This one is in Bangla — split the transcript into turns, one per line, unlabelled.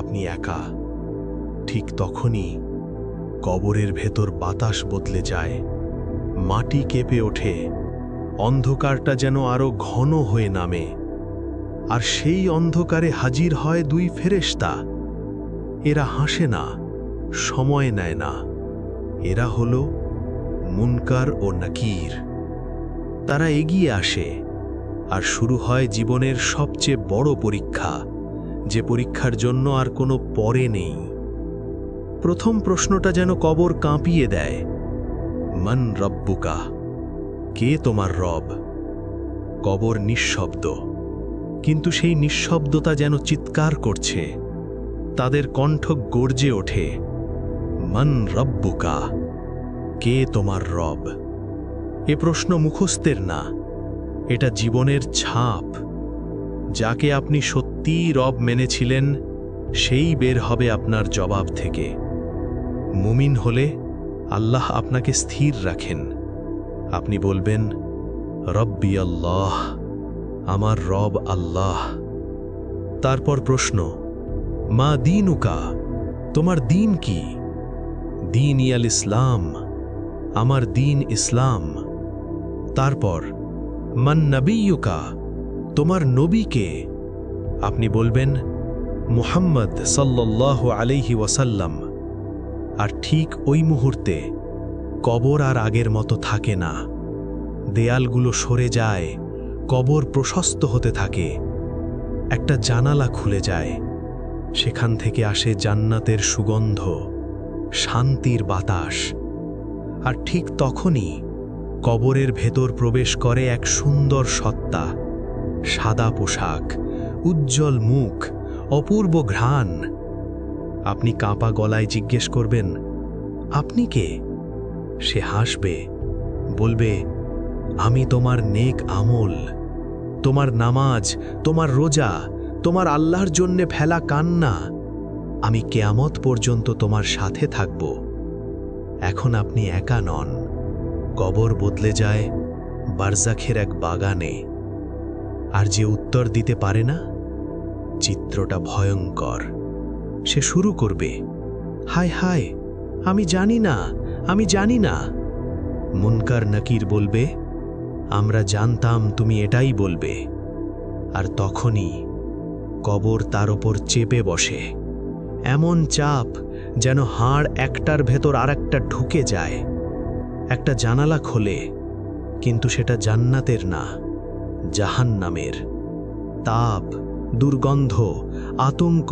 আপনি একা। ঠিক তখনই কবরের ভেতর বাতাস বদলে যায়, মাটি কেঁপে ওঠে, অন্ধকারটা যেন আরো ঘন হয়ে নামে। আর সেই অন্ধকারে হাজির হয় দুই ফেরেশতা। এরা হাসে না, সময় নেয় না। এরা হলো মুনকার ও নাকির। তারা এগিয়ে আসে, আর শুরু হয় জীবনের সবচেয়ে বড় পরীক্ষা, যে পরীক্ষার জন্য আর কোনো পরে নেই। প্রথম প্রশ্নটা যেন কবর কাঁপিয়ে দেয়, মান রব্বুকা, কে তোমার রব? কবর নিঃশব্দ, কিন্তু সেই নিঃশব্দতা যেন চিৎকার করছে। তাদের কণ্ঠ গর্জে ওঠে, মান রব্বুকা, কে তোমার রব? এ প্রশ্ন মুখস্থের না, এটা জীবনের ছাপ। যাকে আপনি সত্যিই রব মেনেছিলেন, সেই বের হবে আপনার জবাব থেকে। মুমিন হলে আল্লাহ আপনাকে স্থির রাখেন। আপনি বলবেন, রব্বি আল্লাহ, আমার রব আল্লাহ। তারপর প্রশ্ন, মা দীনুকা, তোমার দিন কি? দিন ইয়াল ইসলাম, আমার দিন ইসলাম। তারপর মান নবিয়ুকা, তোমার নবী কে? আপনি বলবেন, মুহাম্মদ সাল্লাল্লাহু আলাইহি ওয়াসাল্লাম। আর ঠিক ওই মুহূর্তে কবর আর আগের মতো থাকে না। দেয়ালগুলো সরে যায়, কবর প্রশস্ত হতে থাকে। একটা জানালা খুলে যায়, সেখান থেকে আসে জান্নাতের সুগন্ধ, শান্তির বাতাস। আর ঠিক তখনই কবরের ভেতর প্রবেশ করে এক সুন্দর সত্তা, সাদা পোশাক, উজ্জ্বল মুখ, অপূর্ব ঘ্রাণ। আপনি কাঁপা গলায় জিজ্ঞেস করবেন, আপনি কে? সে হাসবে, বলবে, আমি তোমার নেক আমল, তোমার নামাজ, তোমার রোজা, তোমার আল্লাহর জন্যে ফেলা কান্না। আমি কিয়ামত পর্যন্ত তোমার সাথে থাকব। এখন আপনি একা নন। কবর বদলে যায় বারজাখের এক বাগানে। আর যে উত্তর দিতে পারে না, চিত্রটা ভয়ঙ্কর। সে শুরু করবে, হায় হায়, আমি জানি না, আমি জানি না। মুনকার নাকির বলবে, আমরা জানতাম তুমি এটাই বলবে। আর তখনই কবর তার ওপর চেপে বসে, এমন চাপ যেন হাড় একটার ভেতর আরেকটা ঢুকে যায়। একটা জানালা খোলে, কিন্তু সেটা জান্নাতের না, জাহান্নামের। তাপ, দুর্গন্ধ, আতঙ্ক,